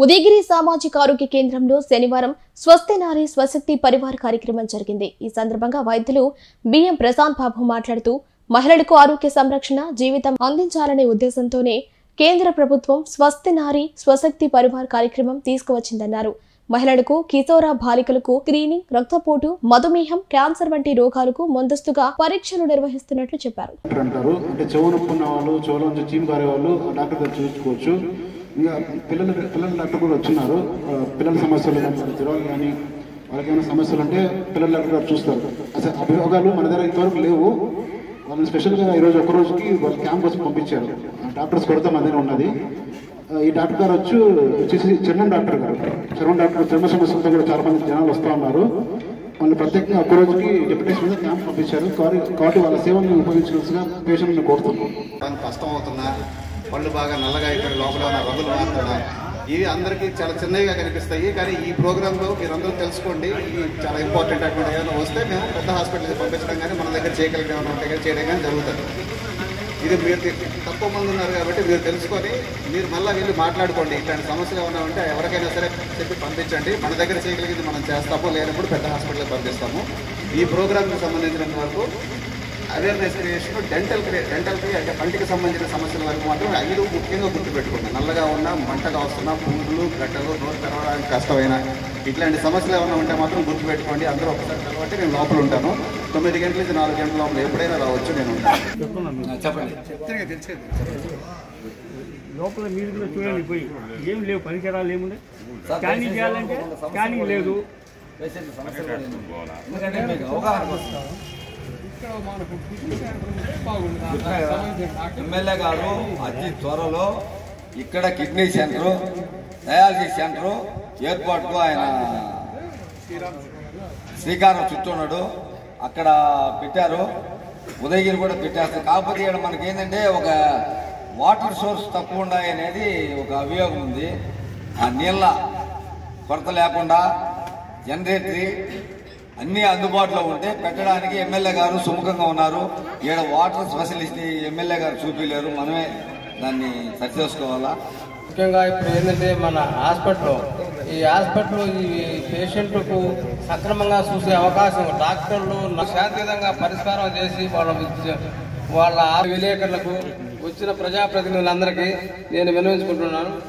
ఉదయగిరి సామాజిక ఆరోగ్య కేంద్రంలో శనివారం స్వస్తి నారీ స్వశక్తి పరివార్ కార్యక్రమం జరిగింది। ఈ సందర్భంగా వైద్యులు బిఎం ప్రశాంత్ బాబు మాట్లాడుతూ మహిళలకు ఆరోగ్య సంరక్షణ జీవితం అందించాలనే ఉద్దేశంతోనే కేంద్ర ప్రభుత్వం స్వస్తి నారీ స్వశక్తి పరివార్ కార్యక్రమం తీసుకువచ్చిందన్నారు। మహిళలకు కిశోర బాలికలకు స్క్రీనింగ్, రక్తపోటు, మధుమేహం, క్యాన్సర్ వంటి రోగాలకు ముందస్తుగా పరీక్షలు నిర్వహిస్తున్నట్లు చెప్పారు। అంటే చెవునొప్పున్న వాళ్ళు, చెవులోంచి చీమ్ కారే వాళ్ళు డాక్టర్ దగ్గర చూసుకోవచ్చు। ఇంకా పిల్లల డాక్టర్ కూడా వచ్చినారు। పిల్లల సమస్యలు కానీ, జ్వరాలు కానీ, వాళ్ళకి ఏమైనా సమస్యలు అంటే పిల్లల డాక్టర్ చూస్తారు। అసలు అభియోగాలు మన దగ్గర ఇంతవరకు లేవు। వాళ్ళని స్పెషల్గా ఈరోజు ఒక రోజుకి వాళ్ళ క్యాంప్ వచ్చి పంపించారు। డాక్టర్స్ కొరత మన దగ్గర ఉన్నది। ఈ డాక్టర్ గారు వచ్చేసి చర్మం డాక్టర్ గారు, చర్మ సమస్యలతో కూడా చాలా మంది జనాలు వస్తూ ఉన్నారు। వాళ్ళు ప్రత్యేకంగా ఒక రోజుకి డెప్యుటేషన్ మీద క్యాంప్ పంపించారు। కాబట్టి వాళ్ళ సేవలను ఉపయోగించాల్సిన పేషెంట్ని కోరుతున్నాం। కష్టం అవుతున్నా, పళ్ళు బాగా నల్లగా అయిపోయి లోపల ఉన్న రంగులు మారుతున్నాయి, ఇవి అందరికీ చాలా చిన్నవిగా కనిపిస్తాయి। కానీ ఈ ప్రోగ్రాంలో మీరందరూ తెలుసుకోండి, ఇవి చాలా ఇంపార్టెంట్ అటువంటి ఏమైనా వస్తే మేము పెద్ద హాస్పిటల్కి పంపించడం కానీ మన దగ్గర చేయగలిగే ఉంటే కానీ చేయడం కానీ జరుగుతుంది। ఇది మీరు తక్కువ మంది ఉన్నారు కాబట్టి మీరు తెలుసుకొని మీరు మళ్ళీ వెళ్ళి మాట్లాడుకోండి। ఇట్లాంటి సమస్యలు ఏమైనా ఉంటే ఎవరికైనా సరే చెప్పి పంపించండి। మన దగ్గర చేయగలిగింది మనం చేస్తాము, లేనప్పుడు పెద్ద హాస్పిటల్కి పంపిస్తాము। ఈ ప్రోగ్రాంకి సంబంధించినంత వరకు అవేర్నెస్ క్రియేషన్, డెంటల్కి అంటే పంటికి సంబంధించిన సమస్యల వరకు మాత్రం 5 ముఖ్యంగా గుర్తుపెట్టుకోండి। నల్లగా ఉన్నా, మంటగా వస్తున్నా, పుండ్లు, గడ్డలు, నోరు తెరవడానికి కష్టమైన ఇట్లాంటి సమస్యలు ఏమైనా ఉంటే మాత్రం గుర్తుపెట్టుకోండి। అందరూ ఒకసారి కాబట్టి నేను లోపల ఉంటాను। 9 గంటల నుంచి 4 గంటల లోపల ఎప్పుడైనా రావచ్చు, నేను ఉంటాను। చెప్పండి। లోపల మీరు కూడా చూడండి, పోయి ఏం లేవు, పరికరాలు ఏముండే, స్కానింగ్ చేయాలంటే స్కానింగ్ లేదు। ఎమ్మెల్యే గారు అతి త్వరలో ఇక్కడ కిడ్నీ సెంటర్, డయాలసిస్ సెంటర్ ఏర్పాటుకు ఆయన శ్రీకారం చుట్టున్నాడు। అక్కడ పెట్టారు, ఉదయగిరి కూడా పెట్టేస్తారు। కాకపోతే ఇక్కడ మనకి ఏంటంటే ఒక వాటర్ సోర్స్ తక్కువ ఉన్నాయి అనేది ఒక అభియోగం ఉంది। ఆ నీళ్ళ కొరత లేకుండా జనరేటరీ అన్ని అందుబాటులో ఉంటే పెట్టడానికి ఎమ్మెల్యే గారు సుముఖంగా ఉన్నారు। ఈడ వాటర్ స్పెషలిస్ట్ ఎమ్మెల్యే గారు చూపించలేరు, మనమే దాన్ని సరి చేసుకోవాలా। ముఖ్యంగా ఇప్పుడు ఏంటంటే మన ఈ హాస్పిటల్ ఈ పేషెంట్లకు సక్రమంగా చూసే అవకాశం డాక్టర్లు శాంతియుతంగా పరిష్కారం చేసి వాళ్ళ విలేకరులకు వచ్చిన ప్రజాప్రతినిధులందరికీ నేను విన్నవించుకుంటున్నాను।